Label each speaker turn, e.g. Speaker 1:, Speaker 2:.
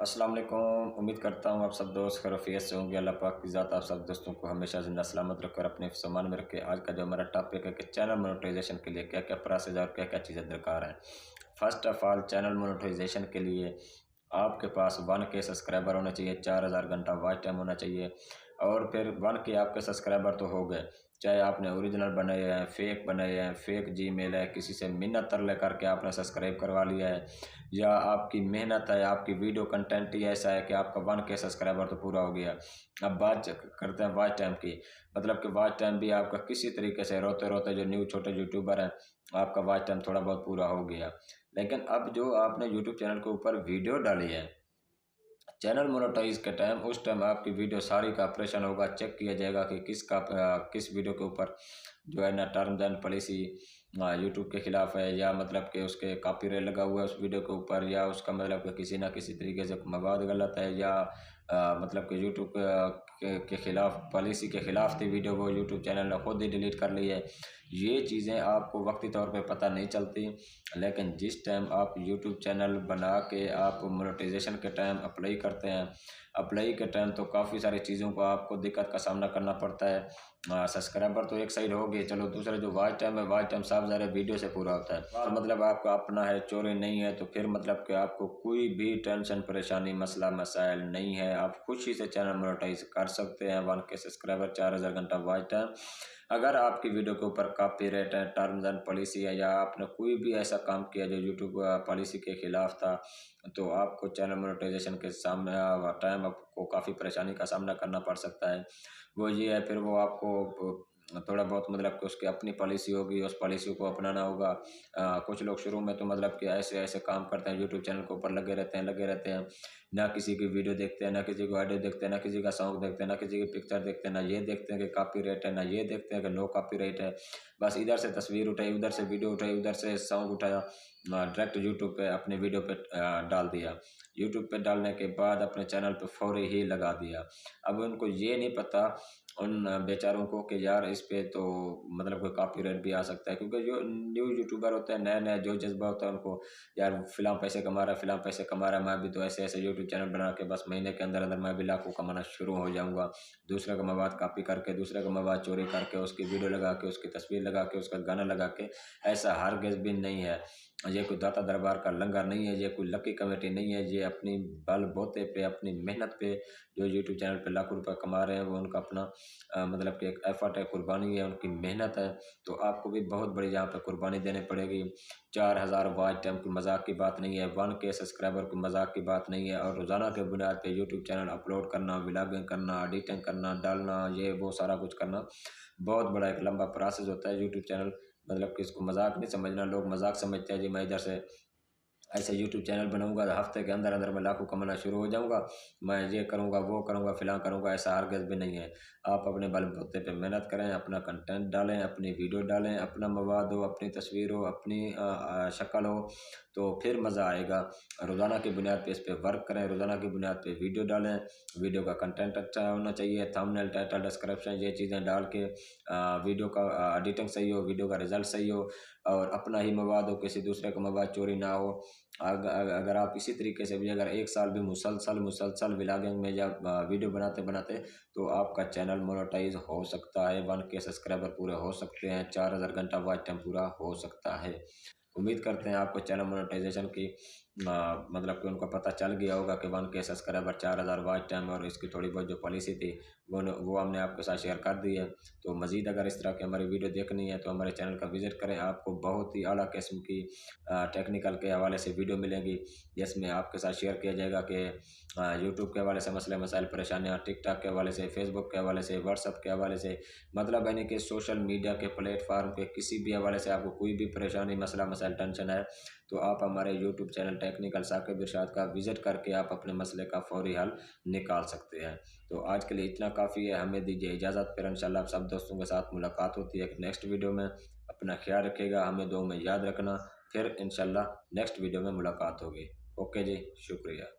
Speaker 1: अस्सलाम वालेकुम। उम्मीद करता हूँ आप सब दोस्त खैरियत से होंगे। अल्लाह पाक की ज़ात आप सब दोस्तों को हमेशा ज़िंदा सलामत रखकर अपने हिफ्ज़-ओ-अमान में रखे। आज का जो हमारा टॉपिक है कि चैनल मोनेटाइजेशन के लिए क्या-क्या प्रोसेस और क्या-क्या चीज़ें दरकार हैं। First of all, channel monetization के लिए आपके पास 1K सब्सक्राइबर होने चाहिए, 4000 घंटा वॉच टाइम होना चाहिए। और फिर 1K आपके सब्सक्राइबर तो हो गए, चाहे आपने ओरिजिनल बनाए हैं, फेक बनाए हैं, फेक जीमेल है, किसी से मिन्नत तरले करके आपने सब्सक्राइब करवा लिया है, या आपकी मेहनत है, आपकी वीडियो कंटेंट ही ऐसा है कि आपका 1K सब्सक्राइबर तो पूरा हो गया। अब बात करते हैं वॉच टाइम की। मतलब कि वॉच टाइम भी आपका किसी तरीके से रोते रोते जो न्यू छोटे यूट्यूबर हैं, आपका वॉच टाइम थोड़ा बहुत पूरा हो गया। लेकिन अब जो आपने यूट्यूब चैनल के ऊपर वीडियो डाली है, चैनल मोनेटाइज के टाइम, उस टाइम आपकी वीडियो सारी का ऑपरेशन होगा, चेक किया जाएगा कि किस वीडियो के ऊपर जो है ना टर्म्स एंड पॉलिसी यूट्यूब के खिलाफ है, या मतलब कि उसके कॉपीराइट लगा हुआ है उस वीडियो के ऊपर, या उसका मतलब कि किसी ना किसी तरीके से मवाद गलत है, या मतलब कि यूट्यूब के खिलाफ पॉलिसी के खिलाफ थी वीडियो, वो यूट्यूब चैनल ने खुद ही डिलीट कर ली है। ये चीज़ें आपको वक्ती तौर पे पता नहीं चलती, लेकिन जिस टाइम आप यूट्यूब चैनल बना के आप मोनेटाइजेशन के टाइम अप्लाई करते हैं, अप्लाई के टाइम तो काफ़ी सारी चीज़ों को आपको दिक्कत का सामना करना पड़ता है। सब्सक्राइबर तो एक साइड हो गए, चलो दूसरा जो वॉच टाइम है, वॉच टाइम साफ ज़ाहिर है वीडियो से पूरा होता है। और मतलब आपका अपना है, चोरी नहीं है, तो फिर मतलब कि आपको कोई भी टेंशन परेशानी मसला मसाइल नहीं है, आप खुशी से चैनल मोनेटाइज कर सकते हैं। 1K सब्सक्राइबर, 4000 घंटा वॉच टाइम। अगर आपकी वीडियो के ऊपर कॉपीराइट है, टर्म्स एंड पॉलिसी है, या आपने कोई भी ऐसा काम किया जो यूट्यूब पॉलिसी के खिलाफ था, तो आपको चैनल मोनेटाइजेशन के सामने टाइम आपको काफ़ी परेशानी का सामना करना पड़ सकता है। वो ये है, फिर वो आपको थोड़ा बहुत मतलब कि उसकी अपनी पॉलिसी होगी, उस पॉलिसी को अपनाना होगा। कुछ लोग शुरू में तो मतलब कि ऐसे-ऐसे काम करते हैं, यूट्यूब चैनल के ऊपर लगे रहते हैं, ना किसी की वीडियो देखते हैं, ना किसी को ऑडियो देखते हैं, ना किसी का सॉन्ग देखते हैं, ना किसी की पिक्चर देखते हैं, ना ये देखते हैं कि कॉपीराइट है, ना ये देखते हैं कि नो कॉपीराइट है। बस इधर से तस्वीर उठाई, उधर से वीडियो उठाई, उधर से सॉन्ग उठाया, डायरेक्ट यूट्यूब पे अपने वीडियो पे डाल दिया। यूट्यूब पे डालने के बाद अपने चैनल पे फौरी ही लगा दिया। अब उनको ये नहीं पता उन बेचारों को कि यार इस पे तो मतलब कोई कॉपीराइट भी आ सकता है, क्योंकि जो न्यू यूट्यूबर होते हैं, नया-नया जो जज़्बा होता है उनको, यार फ़िलहाल पैसे कमा रहा है, फ़िलहाल पैसे कमा रहा है, मैं भी तो ऐसे-ऐसे यूट्यूब चैनल बना के बस महीने के अंदर-अंदर मैं भी लाखों कमाना शुरू हो जाऊँगा। दूसरे का मवाद कॉपी करके, दूसरे का मवाद चोरी करके, उसकी वीडियो लगा के, उसकी तस्वीर लगा के, उसका गाना लगा के, ऐसा हरगिज़ भी नहीं है। ये कोई दाता दरबार का लंगर नहीं है, ये कोई लकी कमेटी नहीं है, ये अपनी बलबूते पे, अपनी मेहनत पे जो यूट्यूब चैनल पे लाखों रुपए कमा रहे हैं, वो उनका अपना मतलब कि एक एफर्ट है, कुर्बानी है, उनकी मेहनत है। तो आपको भी बहुत बड़ी यहाँ पे कुर्बानी देनी पड़ेगी। 4000 वॉच टाइम कोई मज़ाक की बात नहीं है, 1K सब्सक्राइबर कोई मज़ाक की बात नहीं है, और रोज़ाना के बुनियाद पे यूट्यूब चैनल अपलोड करना, व्लॉगिंग करना, एडिटिंग करना, डालना, ये वो सारा कुछ करना, बहुत बड़ा एक लंबा प्रोसेस होता है। यूट्यूब चैनल मतलब कि इसको मज़ाक नहीं समझना, लोग मज़ाक समझते हैं जी, मैं इधर से ऐसे यूट्यूब चैनल बनाऊँगा, हफ्ते के अंदर-अंदर मैं लाखों कमाना शुरू हो जाऊँगा, मैं ये करूँगा, वो करूँगा, फ़िलहाल करूँगा, ऐसा हरगिज़ भी नहीं है। आप अपने बलबूते पे मेहनत करें, अपना कंटेंट डालें, अपनी वीडियो डालें, अपना मवाद हो, अपनी तस्वीर हो, अपनी शक्ल हो, तो फिर मज़ा आएगा। रोज़ाना की बुनियाद पे इस पे वर्क करें, रोज़ाना की बुनियाद पे वीडियो डालें, वीडियो का कंटेंट अच्छा होना चाहिए, थंबनेल, टाइटल, डिस्क्रिप्शन, ये चीज़ें डाल के वीडियो का एडिटिंग सही हो, वीडियो का रिज़ल्ट सही हो, और अपना ही मवाद हो, किसी दूसरे का मवाद चोरी ना हो। अगर आप इसी तरीके से भी अगर 1 साल भी मुसलसल व्लॉगिंग में या वीडियो बनाते-बनाते, तो आपका चैनल मोनेटाइज़ हो सकता है, 1K सब्सक्राइबर पूरे हो सकते हैं, 4000 घंटा वॉच टाइम पूरा हो सकता है। उम्मीद करते हैं आपको चैनल मोनेटाइजेशन की मतलब कि उनको पता चल गया होगा कि 1K सब्सक्राइबर, 4000 वॉच टाइम, और इसकी थोड़ी बहुत जो पॉलिसी थी वो हमने आपके साथ शेयर कर दी है। तो मज़ीद अगर इस तरह की हमारी वीडियो देखनी है तो हमारे चैनल का विज़िट करें, आपको बहुत ही आला किस्म की टेक्निकल के हवाले से वीडियो मिलेंगी, जिसमें आपके साथ शेयर किया जाएगा कि यूट्यूब के हवाले से मसले मसाइल परेशानियाँ, टिकटॉक के हवाले से, फेसबुक के हवाले से, व्हाट्सएप के हवाले से, मतलब यानी कि सोशल मीडिया के प्लेटफार्म के किसी भी हवाले से आपको कोई भी परेशानी, मसला मसाइल, टेंशन है, तो आप हमारे यूट्यूब चैनल टेक्निकल साकिब इरशाद का विज़िट करके आप अपने मसले का फौरी हल निकाल सकते हैं। तो आज के लिए इतना काफ़ी है, हमें दीजिए इजाज़त, फिर इंशाल्लाह आप सब दोस्तों के साथ मुलाकात होती है एक नेक्स्ट वीडियो में। अपना ख्याल रखिएगा, हमें दुआ में याद रखना, फिर इंशाल्लाह नेक्स्ट वीडियो में मुलाकात होगी। ओके जी, शुक्रिया।